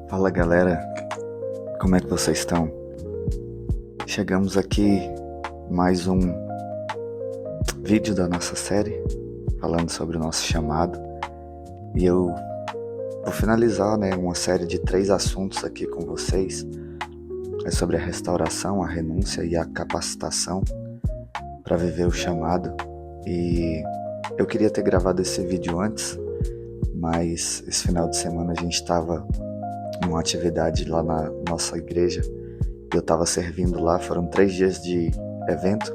Fala galera, como é que vocês estão? Chegamos aqui mais um vídeo da nossa série falando sobre o nosso chamado e eu vou finalizar uma série de 3 assuntos aqui com vocês. É sobre a restauração, a renúncia e a capacitação para viver o chamado. E eu queria ter gravado esse vídeo antes, mas esse final de semana a gente estava numa atividade lá na nossa igreja. Eu estava servindo lá, foram 3 dias de evento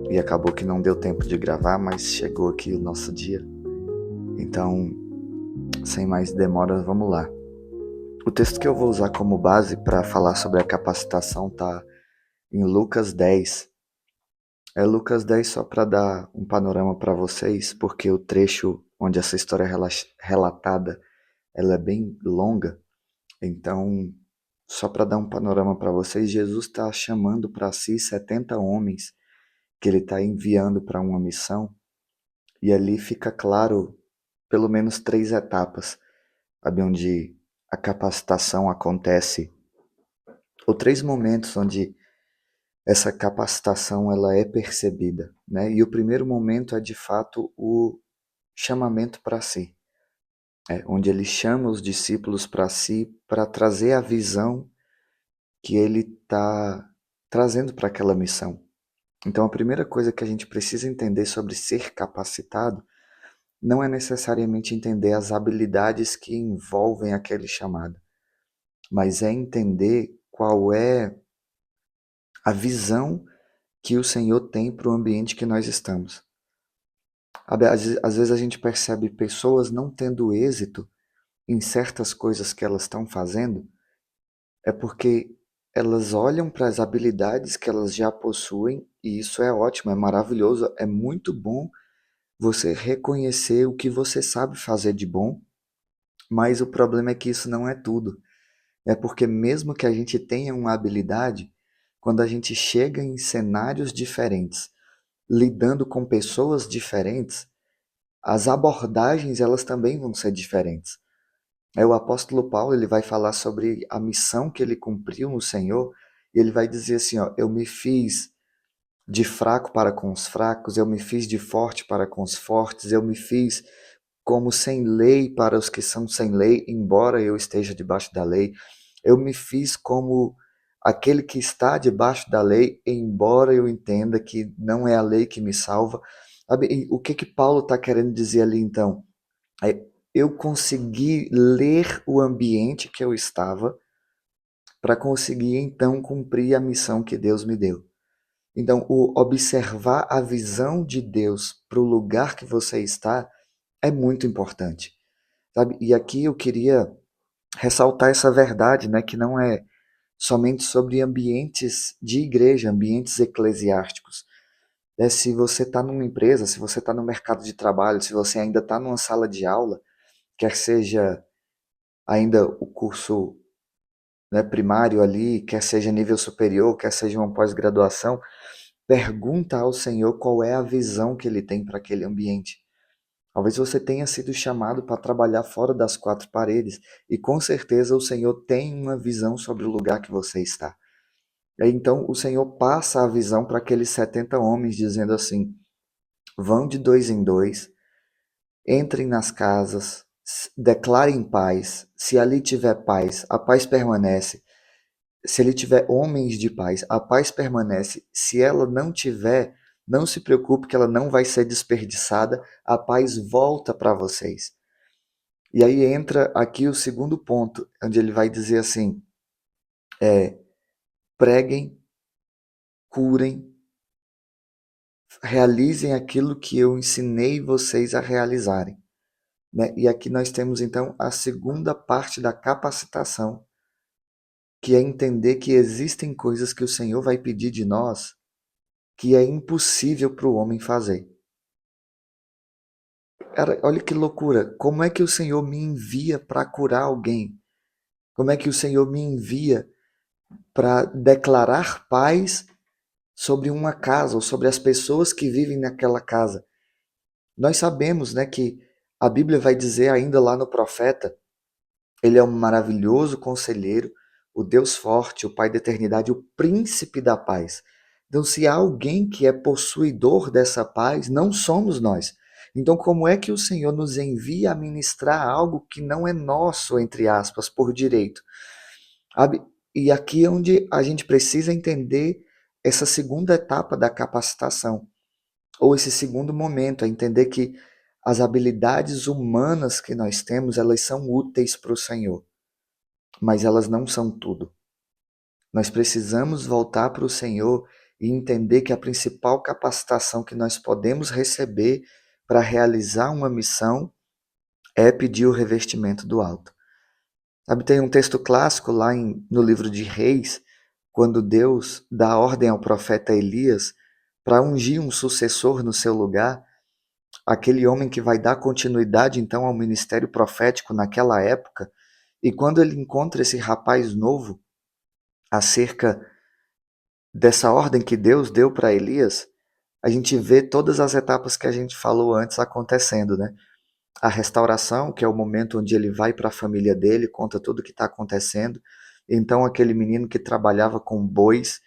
e acabou que não deu tempo de gravar, mas chegou aqui o nosso dia. Então, sem mais demoras, vamos lá. O texto que eu vou usar como base para falar sobre a capacitação está em Lucas 10. É Lucas 10 só para dar um panorama para vocês, porque o trecho onde essa história é relatada, ela é bem longa. Então, só para dar um panorama para vocês, Jesus está chamando para si 70 homens que ele está enviando para uma missão, e ali fica claro pelo menos 3 etapas, sabe, onde a capacitação acontece, ou 3 momentos onde essa capacitação ela é percebida, né? E o primeiro momento é de fato o chamamento para si, onde ele chama os discípulos para si para trazer a visão que ele está trazendo para aquela missão. Então a primeira coisa que a gente precisa entender sobre ser capacitado não é necessariamente entender as habilidades que envolvem aquele chamado, mas é entender qual é a visão que o Senhor tem para o ambiente que nós estamos. Às vezes a gente percebe pessoas não tendo êxito em certas coisas que elas estão fazendo, é porque elas olham para as habilidades que elas já possuem, e isso é ótimo, é maravilhoso, é muito bom você reconhecer o que você sabe fazer de bom, mas o problema é que isso não é tudo. É porque mesmo que a gente tenha uma habilidade, quando a gente chega em cenários diferentes, lidando com pessoas diferentes, as abordagens elas também vão ser diferentes. O apóstolo Paulo ele vai falar sobre a missão que ele cumpriu no Senhor, e ele vai dizer assim, ó, eu me fiz de fraco para com os fracos, eu me fiz de forte para com os fortes, eu me fiz como sem lei para os que são sem lei, embora eu esteja debaixo da lei. Eu me fiz como aquele que está debaixo da lei, embora eu entenda que não é a lei que me salva. E o que Paulo está querendo dizer ali então? Eu consegui ler o ambiente que eu estava para conseguir então cumprir a missão que Deus me deu. Então, o observar a visão de Deus para o lugar que você está é muito importante, sabe? E aqui eu queria ressaltar essa verdade, né, que não é somente sobre ambientes de igreja, ambientes eclesiásticos. Se você está numa empresa, se você está no mercado de trabalho, se você ainda está numa sala de aula, quer seja ainda o curso, né, primário ali, quer seja nível superior, quer seja uma pós-graduação, pergunta ao Senhor qual é a visão que Ele tem para aquele ambiente. Talvez você tenha sido chamado para trabalhar fora das 4 paredes, e com certeza o Senhor tem uma visão sobre o lugar que você está. E aí, então o Senhor passa a visão para aqueles 70 homens, dizendo assim, vão de 2 em 2, entrem nas casas, declarem paz, se ali tiver paz, a paz permanece. Se ele tiver homens de paz, a paz permanece. Se ela não tiver, não se preocupe que ela não vai ser desperdiçada, a paz volta para vocês. E aí entra aqui o segundo ponto, onde ele vai dizer assim, preguem, curem, realizem aquilo que eu ensinei vocês a realizarem. Né? E aqui nós temos então a segunda parte da capacitação, que é entender que existem coisas que o Senhor vai pedir de nós que é impossível para o homem fazer. Cara, olha que loucura. Como é que o Senhor me envia para curar alguém? Como é que o Senhor me envia para declarar paz sobre uma casa ou sobre as pessoas que vivem naquela casa? Nós sabemos, né, que a Bíblia vai dizer ainda lá no profeta Ele é um maravilhoso conselheiro, o Deus forte, o Pai da eternidade, o príncipe da paz. Então, se há alguém que é possuidor dessa paz, não somos nós. Então, como é que o Senhor nos envia a ministrar algo que não é nosso, entre aspas, por direito? Sabe? E aqui é onde a gente precisa entender essa segunda etapa da capacitação, ou esse segundo momento, é entender que as habilidades humanas que nós temos, elas são úteis para o Senhor, mas elas não são tudo. Nós precisamos voltar para o Senhor e entender que a principal capacitação que nós podemos receber para realizar uma missão é pedir o revestimento do alto. Sabe, tem um texto clássico lá no livro de Reis, quando Deus dá ordem ao profeta Elias para ungir um sucessor no seu lugar, aquele homem que vai dar continuidade então ao ministério profético naquela época, e quando ele encontra esse rapaz novo acerca dessa ordem que Deus deu para Elias, a gente vê todas as etapas que a gente falou antes acontecendo, né? A restauração, que é o momento onde ele vai para a família dele, conta tudo o que está acontecendo. Então, aquele menino que trabalhava com bois,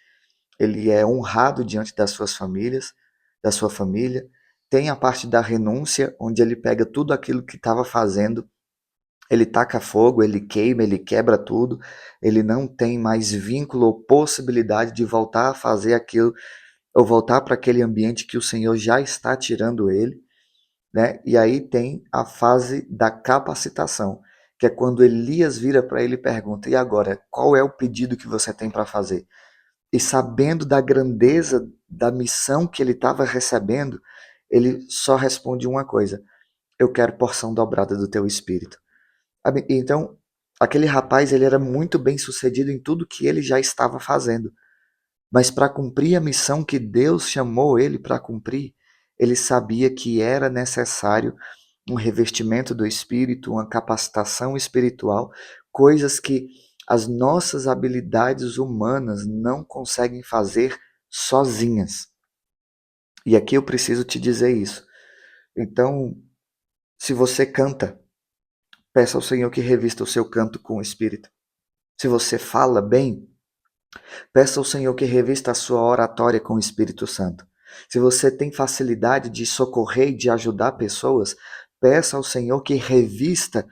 ele é honrado diante das suas famílias, da sua família. Tem a parte da renúncia, onde ele pega tudo aquilo que estava fazendo, ele taca fogo, ele queima, ele quebra tudo, ele não tem mais vínculo ou possibilidade de voltar a fazer aquilo, ou voltar para aquele ambiente que o Senhor já está tirando ele, né? E aí tem a fase da capacitação, que é quando Elias vira para ele e pergunta: e agora, qual é o pedido que você tem para fazer? E sabendo da grandeza da missão que ele estava recebendo, ele só responde uma coisa: eu quero porção dobrada do teu espírito. Então, aquele rapaz ele era muito bem sucedido em tudo que ele já estava fazendo. Mas para cumprir a missão que Deus chamou ele para cumprir, ele sabia que era necessário um revestimento do espírito, uma capacitação espiritual, coisas que as nossas habilidades humanas não conseguem fazer sozinhas. E aqui eu preciso te dizer isso. Então, se você canta, peça ao Senhor que revista o seu canto com o espírito. Se você fala bem, peça ao Senhor que revista a sua oratória com o Espírito Santo. Se você tem facilidade de socorrer e de ajudar pessoas, peça ao Senhor que revista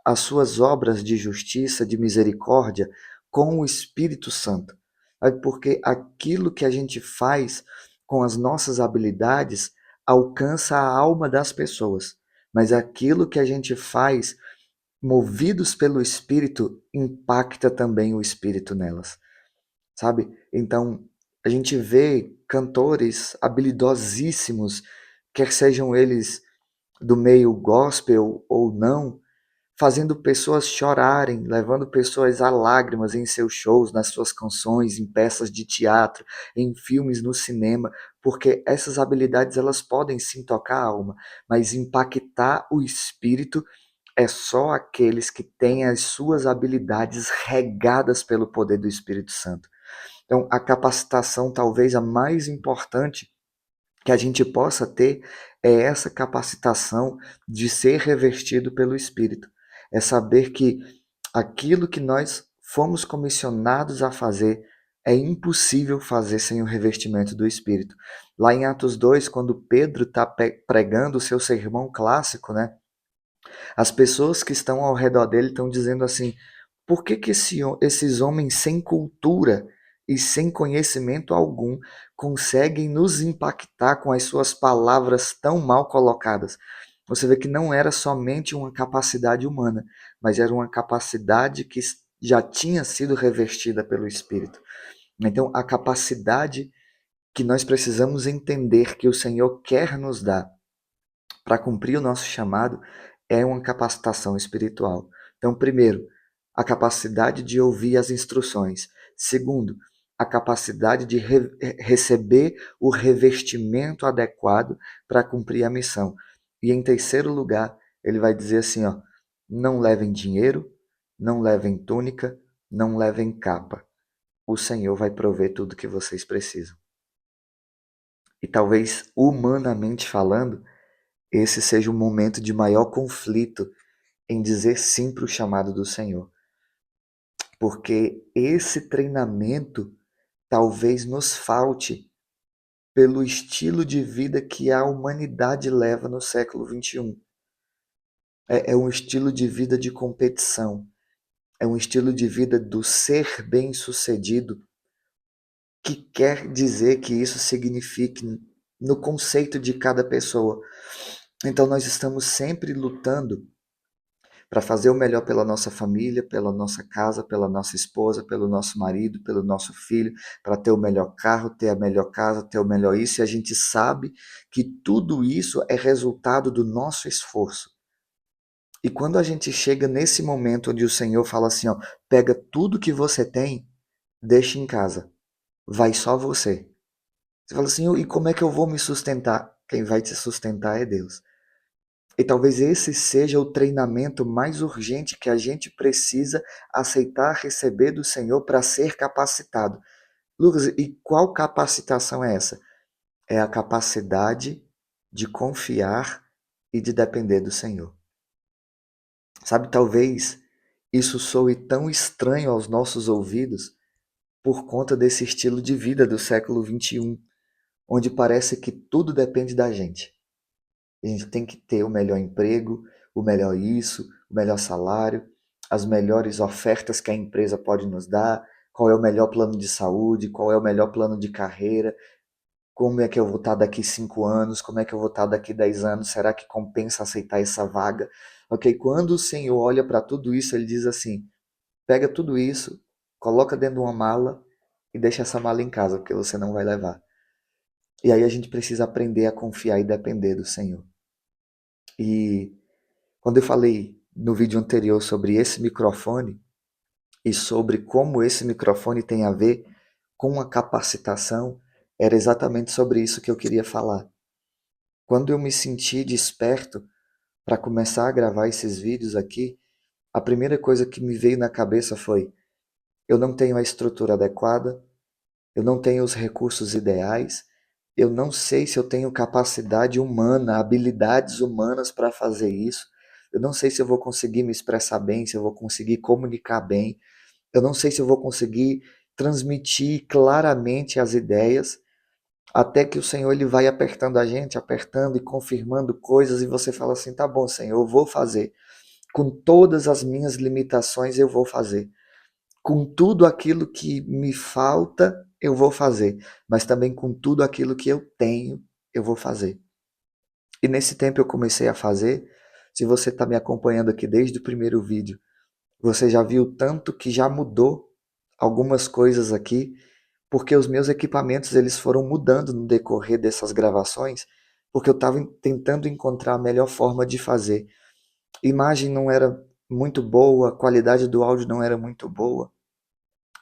as suas obras de justiça, de misericórdia, com o Espírito Santo. Porque aquilo que a gente faz com as nossas habilidades alcança a alma das pessoas, mas aquilo que a gente faz movidos pelo Espírito impacta também o Espírito nelas, sabe? Então, a gente vê cantores habilidosíssimos, quer sejam eles do meio gospel ou não, fazendo pessoas chorarem, levando pessoas a lágrimas em seus shows, nas suas canções, em peças de teatro, em filmes no cinema, porque essas habilidades elas podem sim tocar a alma, mas impactar o espírito é só aqueles que têm as suas habilidades regadas pelo poder do Espírito Santo. Então, a capacitação talvez a mais importante que a gente possa ter é essa capacitação de ser revestido pelo Espírito. É saber que aquilo que nós fomos comissionados a fazer é impossível fazer sem o revestimento do Espírito. Lá em Atos 2, quando Pedro está pregando o seu sermão clássico, né? As pessoas que estão ao redor dele estão dizendo assim: por que, que esses homens sem cultura e sem conhecimento algum conseguem nos impactar com as suas palavras tão mal colocadas? Você vê que não era somente uma capacidade humana, mas era uma capacidade que já tinha sido revestida pelo Espírito. Então, a capacidade que nós precisamos entender que o Senhor quer nos dar para cumprir o nosso chamado é uma capacitação espiritual. Então, primeiro, a capacidade de ouvir as instruções. Segundo, a capacidade de receber o revestimento adequado para cumprir a missão. E em terceiro lugar, ele vai dizer assim, ó, não levem dinheiro, não levem túnica, não levem capa. O Senhor vai prover tudo que vocês precisam. E talvez humanamente falando, esse seja o momento de maior conflito em dizer sim para o chamado do Senhor. Porque esse treinamento talvez nos falte pelo estilo de vida que a humanidade leva no século XXI. É um estilo de vida de competição, é um estilo de vida do ser bem-sucedido, que quer dizer que isso signifique no conceito de cada pessoa. Então nós estamos sempre lutando para fazer o melhor pela nossa família, pela nossa casa, pela nossa esposa, pelo nosso marido, pelo nosso filho, para ter o melhor carro, ter a melhor casa, ter o melhor isso, e a gente sabe que tudo isso é resultado do nosso esforço. E quando a gente chega nesse momento onde o Senhor fala assim, ó, pega tudo que você tem, deixa em casa, vai só você. Você fala assim, e como é que eu vou me sustentar? Quem vai te sustentar é Deus. E talvez esse seja o treinamento mais urgente que a gente precisa aceitar receber do Senhor para ser capacitado. Lucas, e qual capacitação é essa? É a capacidade de confiar e de depender do Senhor. Sabe, talvez isso soe tão estranho aos nossos ouvidos por conta desse estilo de vida do século XXI, onde parece que tudo depende da gente. A gente tem que ter o melhor emprego, o melhor isso, o melhor salário, as melhores ofertas que a empresa pode nos dar, qual é o melhor plano de saúde, qual é o melhor plano de carreira, como é que eu vou estar daqui 5 anos, como é que eu vou estar daqui 10 anos, será que compensa aceitar essa vaga? Ok, quando o Senhor olha para tudo isso, ele diz assim, pega tudo isso, coloca dentro de uma mala e deixa essa mala em casa, porque você não vai levar. E aí a gente precisa aprender a confiar e depender do Senhor. E quando eu falei no vídeo anterior sobre esse microfone e sobre como esse microfone tem a ver com a capacitação, era exatamente sobre isso que eu queria falar. Quando eu me senti desperto para começar a gravar esses vídeos aqui, a primeira coisa que me veio na cabeça foi: eu não tenho a estrutura adequada, eu não tenho os recursos ideais, eu não sei se eu tenho capacidade humana, habilidades humanas para fazer isso, eu não sei se eu vou conseguir me expressar bem, se eu vou conseguir comunicar bem, eu não sei se eu vou conseguir transmitir claramente as ideias, até que o Senhor ele vai apertando a gente, apertando e confirmando coisas, e você fala assim: tá bom, Senhor, eu vou fazer. Com todas as minhas limitações, eu vou fazer. Com tudo aquilo que me falta, eu vou fazer. Mas também com tudo aquilo que eu tenho, eu vou fazer. E nesse tempo eu comecei a fazer. Se você está me acompanhando aqui desde o primeiro vídeo, você já viu tanto que já mudou algumas coisas aqui, porque os meus equipamentos eles foram mudando no decorrer dessas gravações, porque eu estava tentando encontrar a melhor forma de fazer. A imagem não era muito boa, a qualidade do áudio não era muito boa,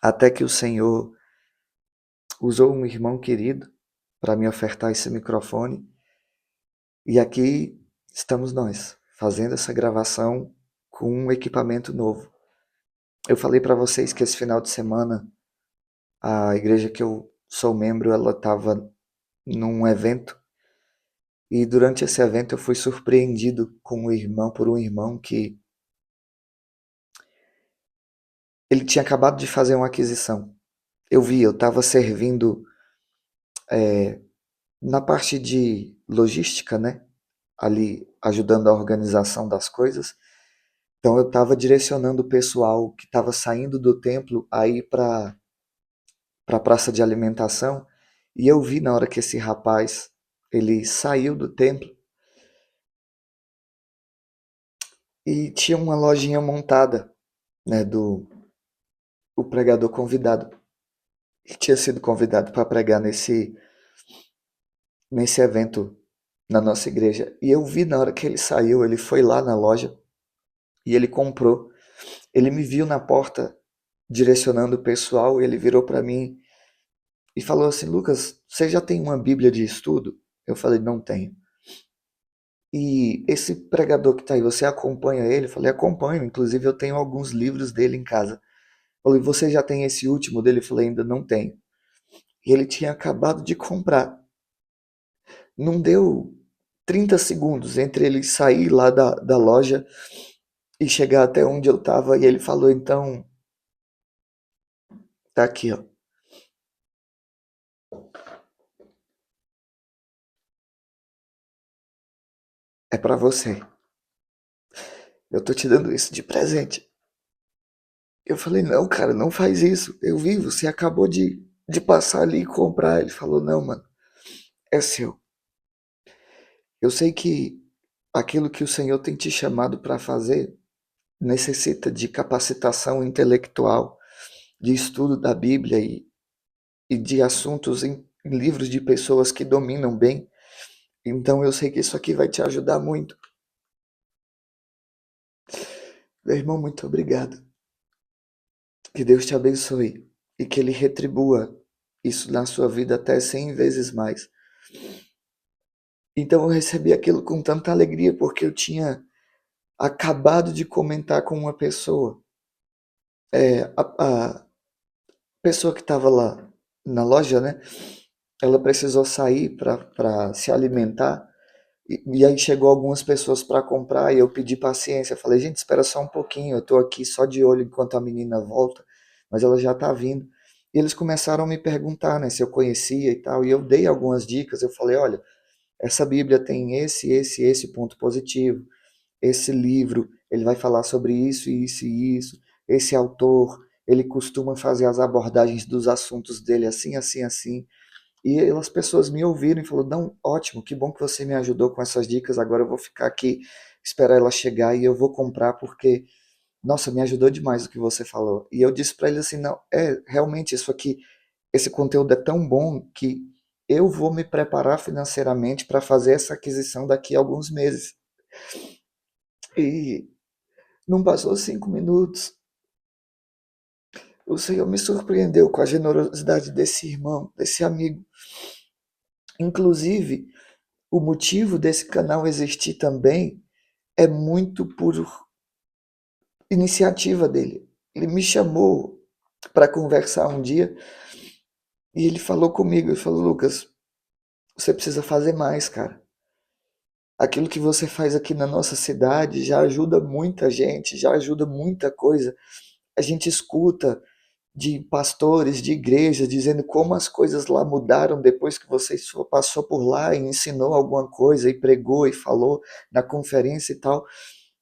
até que o Senhor usou um irmão querido para me ofertar esse microfone, e aqui estamos nós, fazendo essa gravação com um equipamento novo. Eu falei para vocês que esse final de semana a igreja que eu sou membro, ela estava num evento, e durante esse evento eu fui surpreendido por um irmão que ele tinha acabado de fazer uma aquisição. Eu estava servindo na parte de logística, né? Ali ajudando a organização das coisas. Então eu estava direcionando o pessoal que estava saindo do templo a ir para a praça de alimentação, e eu vi na hora que esse rapaz ele saiu do templo e tinha uma lojinha montada, né, do o pregador convidado, que tinha sido convidado para pregar nesse evento na nossa igreja. E eu vi na hora que ele saiu, ele foi lá na loja e ele comprou. Ele me viu na porta direcionando o pessoal, e ele virou para mim e falou assim: Lucas, você já tem uma Bíblia de estudo? Eu falei: não tenho. E esse pregador que está aí, você acompanha ele? Eu falei: acompanho, inclusive eu tenho alguns livros dele em casa. Eu falei: você já tem esse último dele? Eu falei: ainda não tenho. E ele tinha acabado de comprar. Não deu 30 segundos entre ele sair lá da loja e chegar até onde eu tava. E ele falou: então, tá aqui, ó. É pra você. Eu tô te dando isso de presente. Eu falei: não, cara, não faz isso. Eu vi, você acabou de passar ali e comprar. Ele falou: não, mano, é seu. Eu sei que aquilo que o Senhor tem te chamado para fazer necessita de capacitação intelectual, de estudo da Bíblia e de assuntos em livros de pessoas que dominam bem. Então eu sei que isso aqui vai te ajudar muito. Meu irmão, muito obrigado. Que Deus te abençoe e que Ele retribua isso na sua vida até 100 vezes mais. Então eu recebi aquilo com tanta alegria porque eu tinha acabado de comentar com uma pessoa. A pessoa que estava lá na loja, né? Ela precisou sair para se alimentar. E aí chegou algumas pessoas para comprar e eu pedi paciência. Falei, gente, espera só um pouquinho, eu tô aqui só de olho enquanto a menina volta, mas ela já tá vindo. E eles começaram a me perguntar, né, se eu conhecia e tal, e eu dei algumas dicas. Eu falei, olha, essa Bíblia tem esse ponto positivo. Esse livro, ele vai falar sobre isso, isso e isso. Esse autor, ele costuma fazer as abordagens dos assuntos dele assim, assim, assim. E as pessoas me ouviram e falaram, não, ótimo, que bom que você me ajudou com essas dicas, agora eu vou ficar aqui, esperar ela chegar e eu vou comprar porque, nossa, me ajudou demais o que você falou. E eu disse para ele assim, não, realmente isso aqui, esse conteúdo é tão bom que eu vou me preparar financeiramente para fazer essa aquisição daqui a alguns meses. E não passou 5 minutos, o Senhor me surpreendeu com a generosidade desse irmão, desse amigo. Inclusive, o motivo desse canal existir também é muito por iniciativa dele. Ele me chamou para conversar um dia e ele falou comigo, ele falou, Lucas, você precisa fazer mais, cara. Aquilo que você faz aqui na nossa cidade já ajuda muita gente, já ajuda muita coisa. A gente escuta de pastores, de igrejas, dizendo como as coisas lá mudaram depois que você passou por lá e ensinou alguma coisa, e pregou e falou na conferência e tal.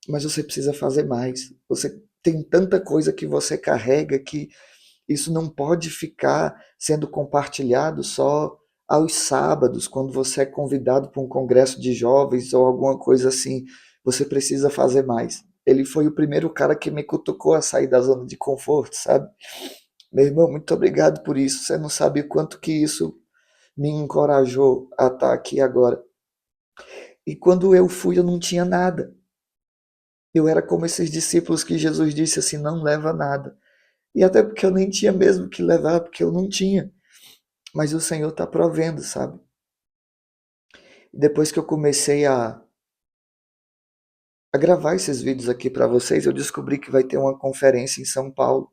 Mas você precisa fazer mais. Você tem tanta coisa que você carrega que isso não pode ficar sendo compartilhado só aos sábados, quando você é convidado para um congresso de jovens ou alguma coisa assim. Você precisa fazer mais. Ele foi o primeiro cara que me cutucou a sair da zona de conforto, sabe? Meu irmão, muito obrigado por isso. Você não sabe o quanto que isso me encorajou a estar aqui agora. E quando eu fui, eu não tinha nada. Eu era como esses discípulos que Jesus disse assim: não leva nada. E até porque eu nem tinha mesmo que levar, porque eu não tinha. Mas o Senhor está provendo, sabe? Depois que eu comecei a gravar esses vídeos aqui para vocês, eu descobri que vai ter uma conferência em São Paulo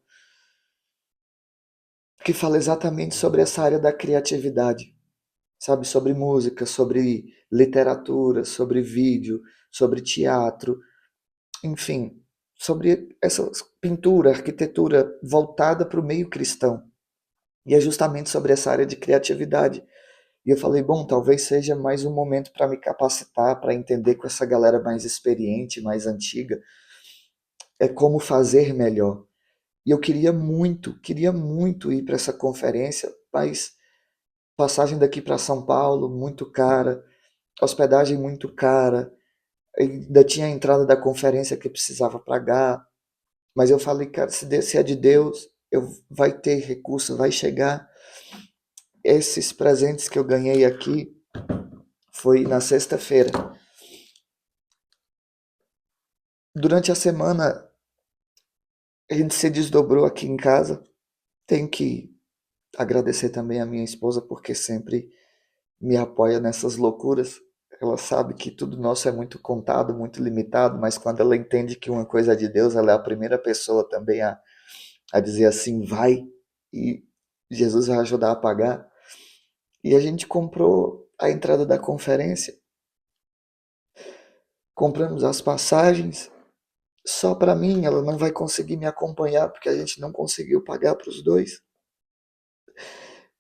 que fala exatamente sobre essa área da criatividade, sabe? Sobre música, sobre literatura, sobre vídeo, sobre teatro, enfim, sobre essa pintura, arquitetura voltada para o meio cristão. E é justamente sobre essa área de criatividade. E eu falei, bom, talvez seja mais um momento para me capacitar, para entender com essa galera mais experiente, mais antiga, é como fazer melhor. E eu queria muito ir para essa conferência, mas passagem daqui para São Paulo, muito cara, hospedagem muito cara, ainda tinha a entrada da conferência que precisava pagar, mas eu falei, cara, se é de Deus, vai ter recurso, vai chegar. Esses presentes que eu ganhei aqui foi na sexta-feira. Durante a semana, a gente se desdobrou aqui em casa. Tenho que agradecer também a minha esposa, porque sempre me apoia nessas loucuras. Ela sabe que tudo nosso é muito contado, muito limitado, mas quando ela entende que uma coisa é de Deus, ela é a primeira pessoa também a dizer assim, vai, e Jesus vai ajudar a pagar. E a gente comprou a entrada da conferência, compramos as passagens, só para mim, ela não vai conseguir me acompanhar porque a gente não conseguiu pagar para os dois.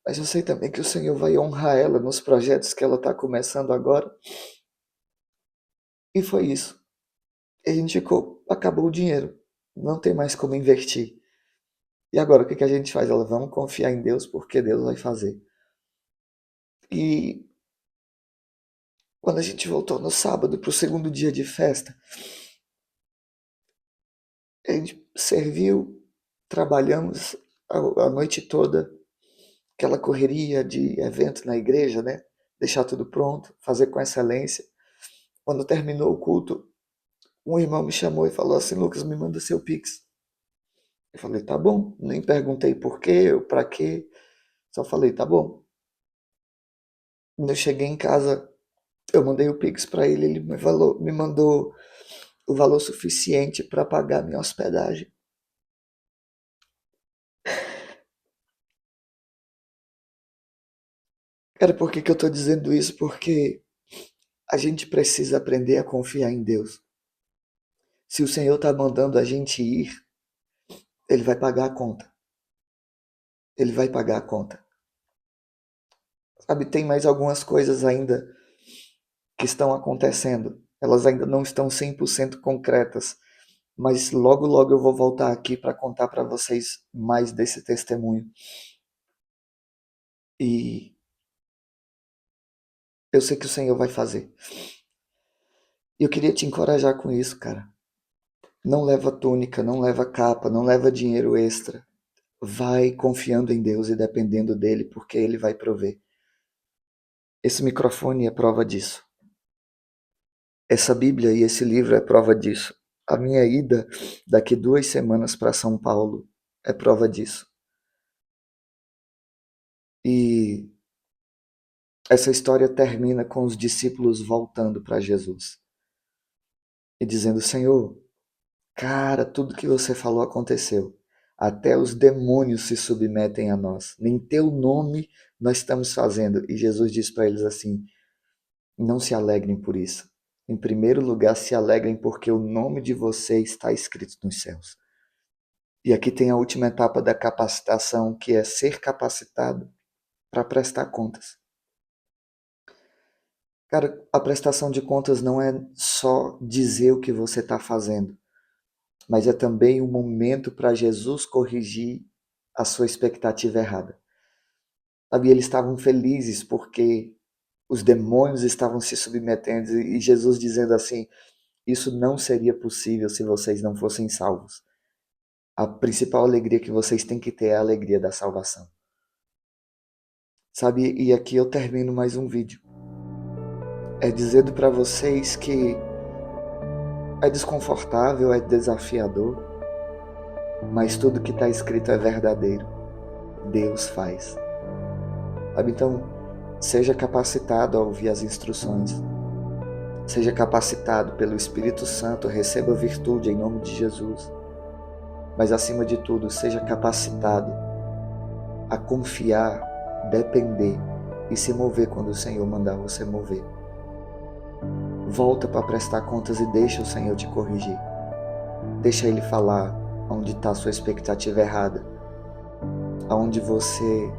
Mas eu sei também que o Senhor vai honrar ela nos projetos que ela está começando agora. E foi isso. E a gente acabou o dinheiro. Não tem mais como investir. E agora o que a gente faz? Ela, vamos confiar em Deus porque Deus vai fazer. E quando a gente voltou no sábado para o segundo dia de festa, a gente serviu, trabalhamos a noite toda, aquela correria de evento na igreja, né? Deixar tudo pronto, fazer com excelência. Quando terminou o culto, um irmão me chamou e falou assim: Lucas, me manda seu Pix. Eu falei: tá bom. Nem perguntei por quê ou pra quê. Só falei: tá bom. Quando eu cheguei em casa, eu mandei o Pix pra ele. Ele me mandou o valor suficiente para pagar minha hospedagem. Cara, por que eu tô dizendo isso? Porque a gente precisa aprender a confiar em Deus. Se o Senhor tá mandando a gente ir, Ele vai pagar a conta. Ele vai pagar a conta. Sabe, tem mais algumas coisas ainda que estão acontecendo. Elas ainda não estão 100% concretas, mas logo logo eu vou voltar aqui para contar para vocês mais desse testemunho. E eu sei que o Senhor vai fazer. E eu queria te encorajar com isso, cara. Não leva túnica, não leva capa, não leva dinheiro extra. Vai confiando em Deus e dependendo dele, porque ele vai prover. Esse microfone é prova disso. Essa Bíblia e esse livro é prova disso. A minha ida daqui 2 semanas para São Paulo é prova disso. E essa história termina com os discípulos voltando para Jesus e dizendo: Senhor, cara, tudo que você falou aconteceu. Até os demônios se submetem a nós. Nem teu nome nós estamos fazendo. E Jesus diz para eles assim: não se alegrem por isso. Em primeiro lugar, se alegrem porque o nome de você está escrito nos céus. E aqui tem a última etapa da capacitação, que é ser capacitado para prestar contas. Cara, a prestação de contas não é só dizer o que você está fazendo, mas é também um momento para Jesus corrigir a sua expectativa errada. Sabe, eles estavam felizes porque os demônios estavam se submetendo e Jesus dizendo assim: isso não seria possível se vocês não fossem salvos. A principal alegria que vocês têm que ter é a alegria da salvação. Sabe, e aqui eu termino mais um vídeo. É dizendo para vocês que é desconfortável, é desafiador, mas tudo que está escrito é verdadeiro. Deus faz. Sabe, então, seja capacitado a ouvir as instruções. Seja capacitado pelo Espírito Santo, receba virtude em nome de Jesus. Mas acima de tudo, seja capacitado a confiar, depender e se mover quando o Senhor mandar você mover. Volta para prestar contas e deixa o Senhor te corrigir. Deixa Ele falar onde está a sua expectativa errada, aonde você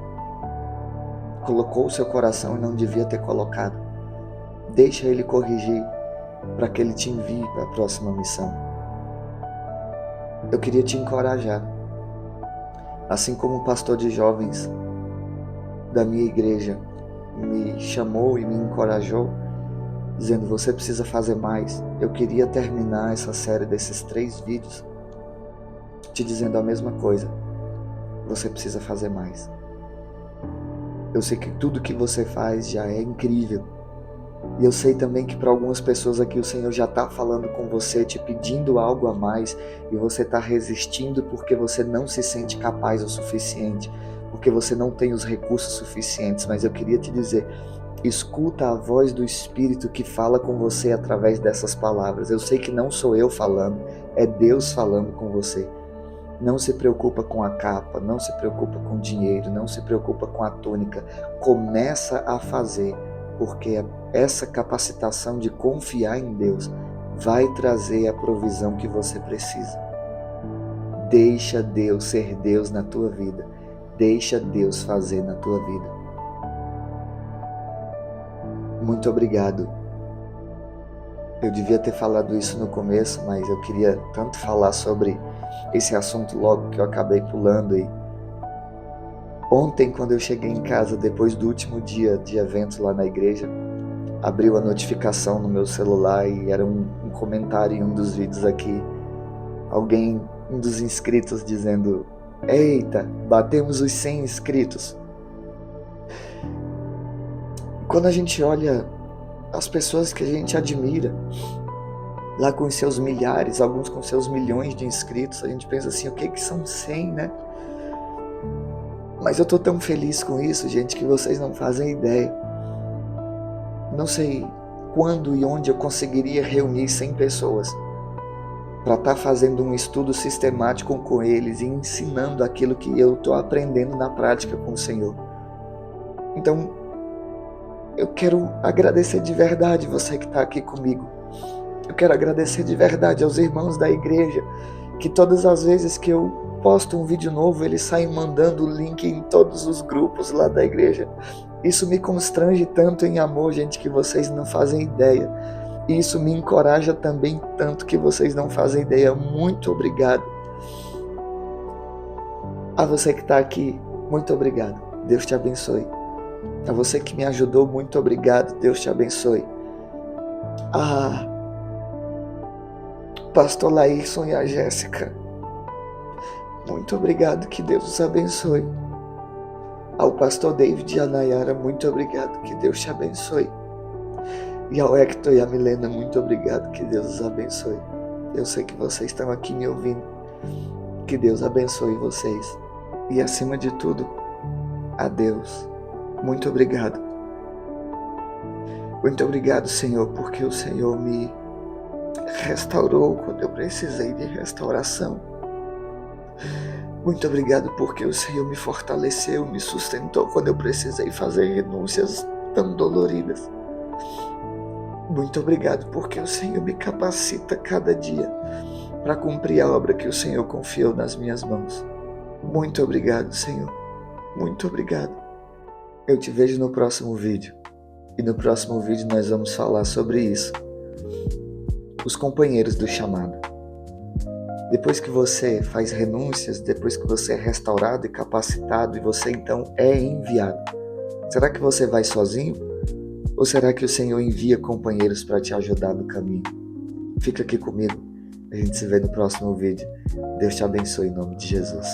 colocou o seu coração e não devia ter colocado. Deixa Ele corrigir para que Ele te envie para a próxima missão. Eu queria te encorajar, assim como o pastor de jovens da minha igreja me chamou e me encorajou, dizendo: você precisa fazer mais. Eu queria terminar essa série desses 3 vídeos te dizendo a mesma coisa. Você precisa fazer mais. Eu sei que tudo que você faz já é incrível. E eu sei também que para algumas pessoas aqui o Senhor já está falando com você, te pedindo algo a mais, e você está resistindo porque você não se sente capaz o suficiente, porque você não tem os recursos suficientes. Mas eu queria te dizer: escuta a voz do Espírito que fala com você através dessas palavras. Eu sei que não sou eu falando, é Deus falando com você. Não se preocupa com a capa, não se preocupa com o dinheiro, não se preocupa com a túnica. Começa a fazer, porque essa capacitação de confiar em Deus vai trazer a provisão que você precisa. Deixa Deus ser Deus na tua vida. Deixa Deus fazer na tua vida. Muito obrigado. Eu devia ter falado isso no começo, mas eu queria tanto falar sobre esse assunto logo que eu acabei pulando aí. Ontem, quando eu cheguei em casa, depois do último dia de evento lá na igreja, abriu a notificação no meu celular e era um comentário em um dos vídeos aqui. Um dos inscritos dizendo: eita, batemos os 100 inscritos. Quando a gente olha as pessoas que a gente admira, lá com os seus milhares, alguns com seus milhões de inscritos, a gente pensa assim, o que são 100, né? Mas eu tô tão feliz com isso, gente, que vocês não fazem ideia. Não sei quando e onde eu conseguiria reunir 100 pessoas para estar fazendo um estudo sistemático com eles e ensinando aquilo que eu tô aprendendo na prática com o Senhor. Então, eu quero agradecer de verdade você que está aqui comigo. Eu quero agradecer de verdade aos irmãos da igreja, que todas as vezes que eu posto um vídeo novo, eles saem mandando o link em todos os grupos lá da igreja. Isso me constrange tanto em amor, gente, que vocês não fazem ideia. E isso me encoraja também tanto que vocês não fazem ideia. Muito obrigado. A você que está aqui, muito obrigado. Deus te abençoe. A você que me ajudou, muito obrigado. Deus te abençoe. Pastor Laírson e a Jéssica, muito obrigado. Que Deus os abençoe. Ao pastor David e a Nayara, muito obrigado. Que Deus te abençoe. E ao Hector e a Milena, muito obrigado. Que Deus os abençoe. Eu sei que vocês estão aqui me ouvindo. Que Deus abençoe vocês. E acima de tudo, a Deus, muito obrigado. Muito obrigado, Senhor, porque o Senhor me restaurou quando eu precisei de restauração. Muito obrigado porque o Senhor me fortaleceu, me sustentou quando eu precisei fazer renúncias tão doloridas. Muito obrigado porque o Senhor me capacita cada dia para cumprir a obra que o Senhor confiou nas minhas mãos. Muito obrigado, Senhor. Muito obrigado. Eu te vejo no próximo vídeo. E no próximo vídeo nós vamos falar sobre isso. Os companheiros do chamado. Depois que você faz renúncias, depois que você é restaurado e capacitado e você então é enviado, será que você vai sozinho? Ou será que o Senhor envia companheiros para te ajudar no caminho? Fica aqui comigo. A gente se vê no próximo vídeo. Deus te abençoe em nome de Jesus.